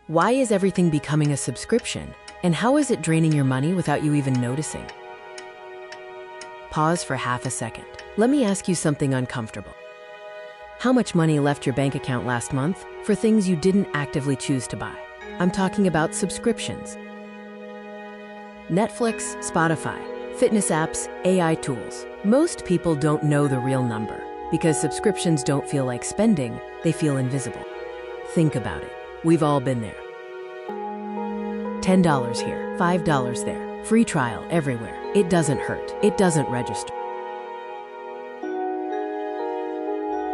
Why is everything becoming a subscription? And how is it draining your money without you even noticing? Pause for half a second. Let me ask you something uncomfortable. How much money left your bank account last month for things you didn't actively choose to buy? I'm talking about subscriptions. Netflix, Spotify, fitness apps, AI tools. Most people don't know the real number because subscriptions don't feel like spending, they feel invisible. Think about it. We've all been there. $10 here, $5 there, free trial everywhere. It doesn't hurt. It doesn't register.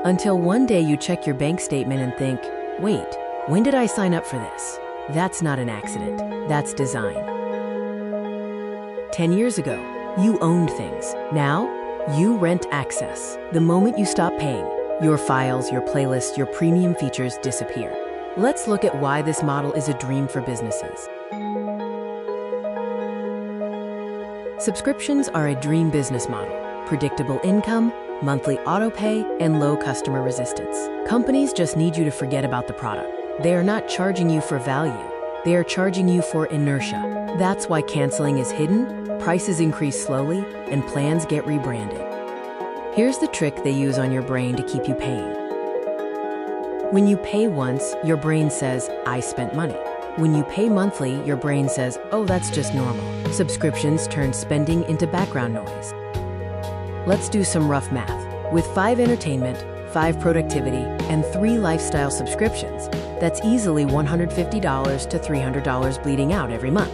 Until one day you check your bank statement and think, wait, when did I sign up for this? That's not an accident. That's design. 10 years ago, you owned things. Now, you rent access. The moment you stop paying, your files, your playlists, your premium features disappear. Let's look at why this model is a dream for businesses. Subscriptions are a dream business model. Predictable income, monthly autopay, and low customer resistance. Companies just need you to forget about the product. They are not charging you for value. They are charging you for inertia. That's why canceling is hidden, prices increase slowly, and plans get rebranded. Here's the trick they use on your brain to keep you paying. When you pay once, your brain says, I spent money. When you pay monthly, your brain says, oh, that's just normal. Subscriptions turn spending into background noise. Let's do some rough math. With 5 entertainment, 5 productivity, and 3 lifestyle subscriptions, that's easily $150 to $300 bleeding out every month.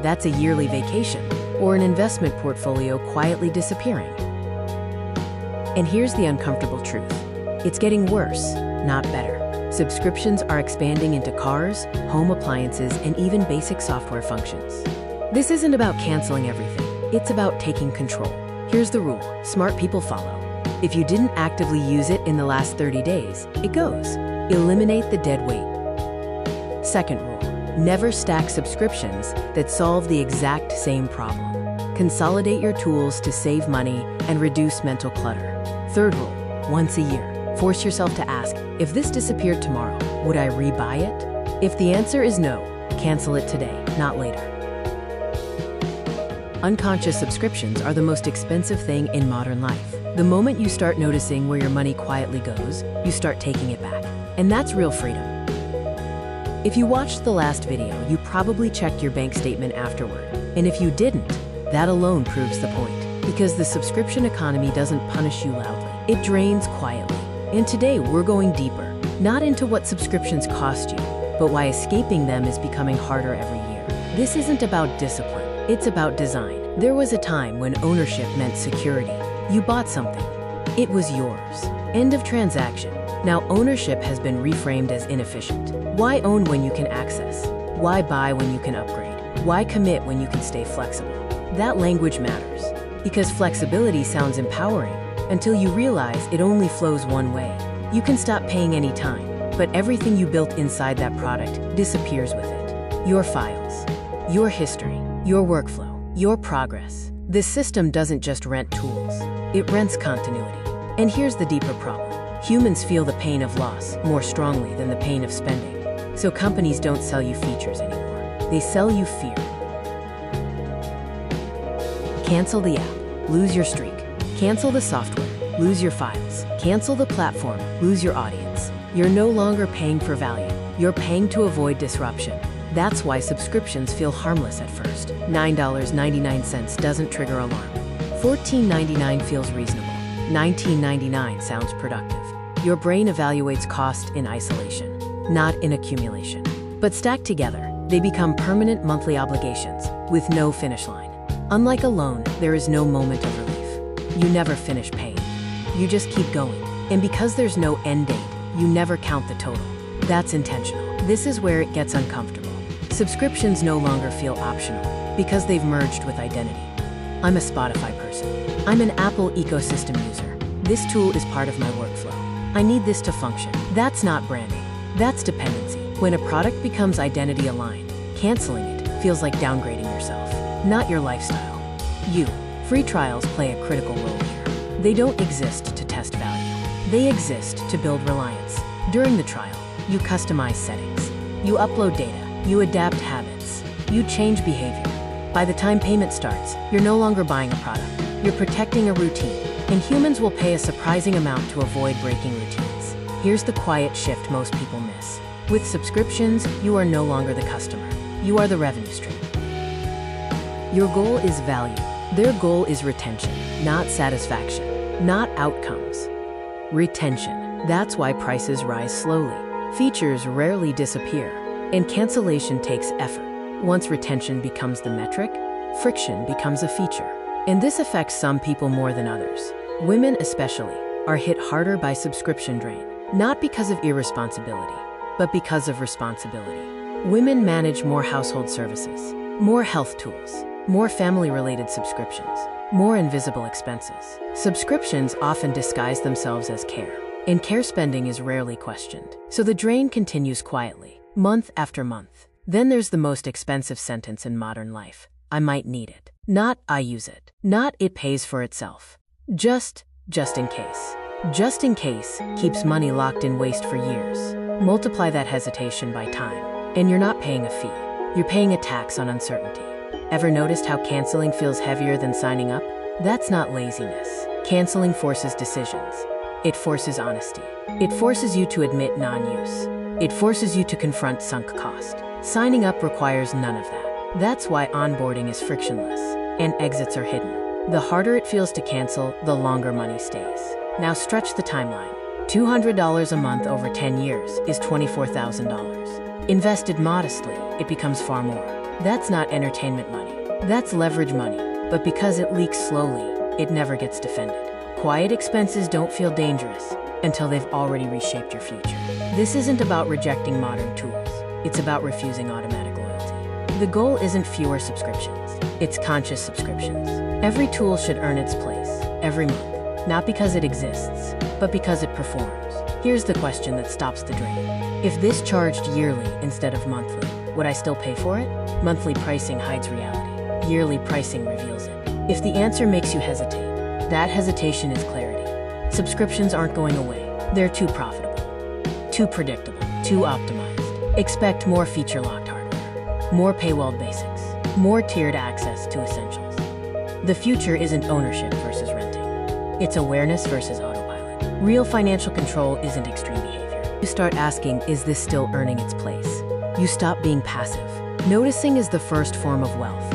That's a yearly vacation, or an investment portfolio quietly disappearing. And here's the uncomfortable truth. It's getting worse, not better. Subscriptions are expanding into cars, home appliances, and even basic software functions. This isn't about canceling everything. It's about taking control. Here's the rule. Smart people follow. If you didn't actively use it in the last 30 days, it goes. Eliminate the dead weight. Second rule. Never stack subscriptions that solve the exact same problem. Consolidate your tools to save money and reduce mental clutter. Third rule. Once a year. Force yourself to ask, if this disappeared tomorrow, would I rebuy it? If the answer is no, cancel it today, not later. Unconscious subscriptions are the most expensive thing in modern life. The moment you start noticing where your money quietly goes, you start taking it back. And that's real freedom. If you watched the last video, you probably checked your bank statement afterward. And if you didn't, that alone proves the point. Because the subscription economy doesn't punish you loudly. It drains quietly. And today we're going deeper, not into what subscriptions cost you, but why escaping them is becoming harder every year. This isn't about discipline, it's about design. There was a time when ownership meant security. You bought something. It was yours. End of transaction. Now ownership has been reframed as inefficient. Why own when you can access? Why buy when you can upgrade? Why commit when you can stay flexible? That language matters, because flexibility sounds empowering, until you realize it only flows one way. You can stop paying any time, but everything you built inside that product disappears with it. Your files, your history, your workflow, your progress. This system doesn't just rent tools, it rents continuity. And here's the deeper problem. Humans feel the pain of loss more strongly than the pain of spending. So companies don't sell you features anymore. They sell you fear. Cancel the app, lose your streak. Cancel the software, lose your files. Cancel the platform, lose your audience. You're no longer paying for value. You're paying to avoid disruption. That's why subscriptions feel harmless at first. $9.99 doesn't trigger alarm. $14.99 feels reasonable. $19.99 sounds productive. Your brain evaluates cost in isolation, not in accumulation. But stacked together, they become permanent monthly obligations with no finish line. Unlike a loan, there is no moment of relief. You never finish paying. You just keep going. And because there's no end date, you never count the total. That's intentional. This is where it gets uncomfortable. Subscriptions no longer feel optional because they've merged with identity. I'm a Spotify person. I'm an Apple ecosystem user. This tool is part of my workflow. I need this to function. That's not branding. That's dependency. When a product becomes identity aligned, canceling it feels like downgrading yourself, not your lifestyle. Free trials play a critical role here. They don't exist to test value. They exist to build reliance. During the trial, you customize settings. You upload data, you adapt habits, you change behavior. By the time payment starts, you're no longer buying a product, you're protecting a routine, and humans will pay a surprising amount to avoid breaking routines. Here's the quiet shift most people miss. With subscriptions, you are no longer the customer, you are the revenue stream. Your goal is value. Their goal is retention, not satisfaction, not outcomes. Retention. That's why prices rise slowly. Features rarely disappear, and cancellation takes effort. Once retention becomes the metric, friction becomes a feature. And this affects some people more than others. Women especially are hit harder by subscription drain, not because of irresponsibility, but because of responsibility. Women manage more household services, more health tools, more family-related subscriptions, more invisible expenses. Subscriptions often disguise themselves as care, and care spending is rarely questioned. So the drain continues quietly, month after month. Then there's the most expensive sentence in modern life. I might need it. Not I use it. Not it pays for itself. Just in case. Just in case keeps money locked in waste for years. Multiply that hesitation by time, and you're not paying a fee. You're paying a tax on uncertainty. Ever noticed how canceling feels heavier than signing up? That's not laziness. Canceling forces decisions. It forces honesty. It forces you to admit non-use. It forces you to confront sunk cost. Signing up requires none of that. That's why onboarding is frictionless, and exits are hidden. The harder it feels to cancel, the longer money stays. Now stretch the timeline. $200 a month over 10 years is $24,000. Invested modestly, it becomes far more. That's not entertainment money. That's leverage money. But because it leaks slowly, it never gets defended. Quiet expenses don't feel dangerous until they've already reshaped your future. This isn't about rejecting modern tools. It's about refusing automatic loyalty. The goal isn't fewer subscriptions. It's conscious subscriptions. Every tool should earn its place, every month. Not because it exists, but because it performs. Here's the question that stops the drain. If this charged yearly instead of monthly, would I still pay for it? Monthly pricing hides reality. Yearly pricing reveals it. If the answer makes you hesitate, that hesitation is clarity. Subscriptions aren't going away. They're too profitable, too predictable, too optimized. Expect more feature-locked hardware, more paywalled basics, more tiered access to essentials. The future isn't ownership versus renting. It's awareness versus autopilot. Real financial control isn't extreme behavior. You start asking, is this still earning its place? You stop being passive. Noticing is the first form of wealth.